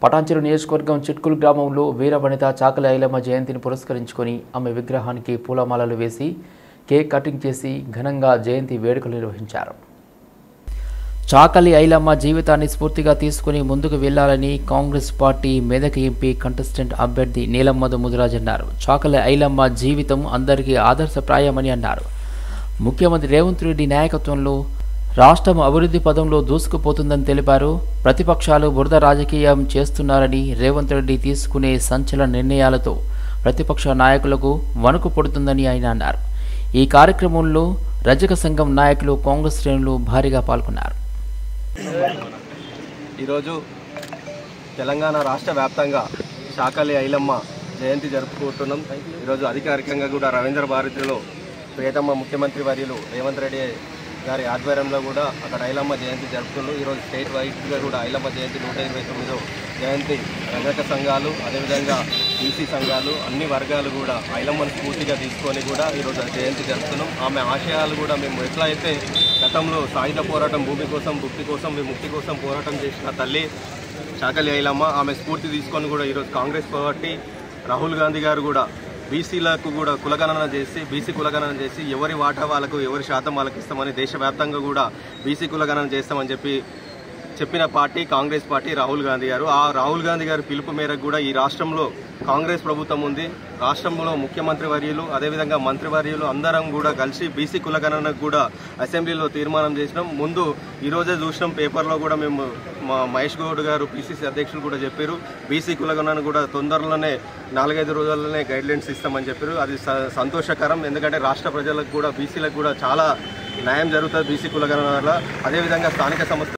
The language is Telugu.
పటాన్చెరు నియోజకవర్గం చిట్కుల్ గ్రామంలో వీర వనిత చాకలి ఐలమ్మ జయంతిని పురస్కరించుకొని ఆమె విగ్రహానికి పూలమాలలు వేసి కేక్ కటింగ్ చేసి ఘనంగా జయంతి వేడుకలు నిర్వహించారు. చాకలి ఐలమ్మ జీవితాన్ని స్ఫూర్తిగా తీసుకుని ముందుకు వెళ్లాలని Congress party Medak MP contestant అభ్యర్థి నీలమ్మధు ముదిరాజ్ అన్నారు. చాకలి ఐలమ్మ జీవితం అందరికీ ఆదర్శప్రాయమని అన్నారు. ముఖ్యమంత్రి రేవంత్ రెడ్డి నాయకత్వంలో రాష్ట్రం అభివృద్ధి పదంలో దూసుకుపోతుందని తెలిపారు. ప్రతిపక్షాలు బురద రాజకీయం చేస్తున్నారని రేవంత్ రెడ్డి తీసుకునే సంచలన నిర్ణయాలతో ప్రతిపక్ష నాయకులకు వణుకు పడుతుందని ఆయన అన్నారు. ఈ కార్యక్రమంలో రజక సంఘం నాయకులు కాంగ్రెస్ శ్రేణులు భారీగా పాల్గొన్నారు. ఈరోజు తెలంగాణ రాష్ట్ర వ్యాప్తంగా చాకలి ఐలమ్మ జయంతి జరుపుకుంటున్నాం. ఈరోజు అధికారికంగా కూడా రవీంద్ర భారతిలో ప్రియతమ ముఖ్యమంత్రి వర్యులు రేవంత్ రెడ్డి గారి ఆధ్వర్యంలో కూడా అక్కడ ఐలమ్మ జయంతి జరుపుతున్నారు. ఈరోజు స్టేట్ వైడ్గా కూడా ఐలమ్మ జయంతి 129వ జయంతి రజక సంఘాలు, అదేవిధంగా బీసీ సంఘాలు, అన్ని వర్గాలు కూడా ఐలమ్మను స్ఫూర్తిగా తీసుకొని కూడా ఈరోజు జయంతి జరుపుతున్నాం. ఆమె ఆశయాలు కూడా మేము ఎట్లా అయితే గతంలో సాయుధ పోరాటం భూమి కోసం, భుక్తి కోసం, విముక్తి కోసం పోరాటం చేసిన తల్లి చాకలి ఐలమ్మ, ఆమె స్ఫూర్తి తీసుకొని కూడా ఈరోజు కాంగ్రెస్ పార్టీ రాహుల్ గాంధీ గారు కూడా బీసీలకు కూడా కులగణన చేసి, బీసీ కులగణన చేసి ఎవరి వాటా వాళ్ళకు, ఎవరి శాతం వాళ్ళకి ఇస్తామని దేశవ్యాప్తంగా కూడా బీసీ కులగణన చేస్తామని చెప్పిన పార్టీ కాంగ్రెస్ పార్టీ రాహుల్ గాంధీ గారు. ఆ రాహుల్ గాంధీ గారి పిలుపు మేరకు కూడా ఈ రాష్ట్రంలో కాంగ్రెస్ ప్రభుత్వం ఉంది. రాష్ట్రంలో ముఖ్యమంత్రి వర్యులు, అదేవిధంగా మంత్రివర్యులు అందరం కూడా కలిసి బీసీ కులగణనకు కూడా అసెంబ్లీలో తీర్మానం చేసినాం. ముందు ఈరోజే చూసినాం పేపర్లో కూడా, మేము మహేష్ గౌడ్ గారు పిసిసి అధ్యక్షులు కూడా చెప్పారు, బీసీ కులగణన కూడా తొందరలోనే 4-5 రోజుల్లోనే గైడ్లైన్స్ ఇస్తామని చెప్పారు. అది సంతోషకరం. ఎందుకంటే రాష్ట్ర ప్రజలకు కూడా, బీసీలకు కూడా చాలా న్యాయం జరుగుతుంది బీసీ కులగణన వల్ల. అదేవిధంగా స్థానిక సంస్థ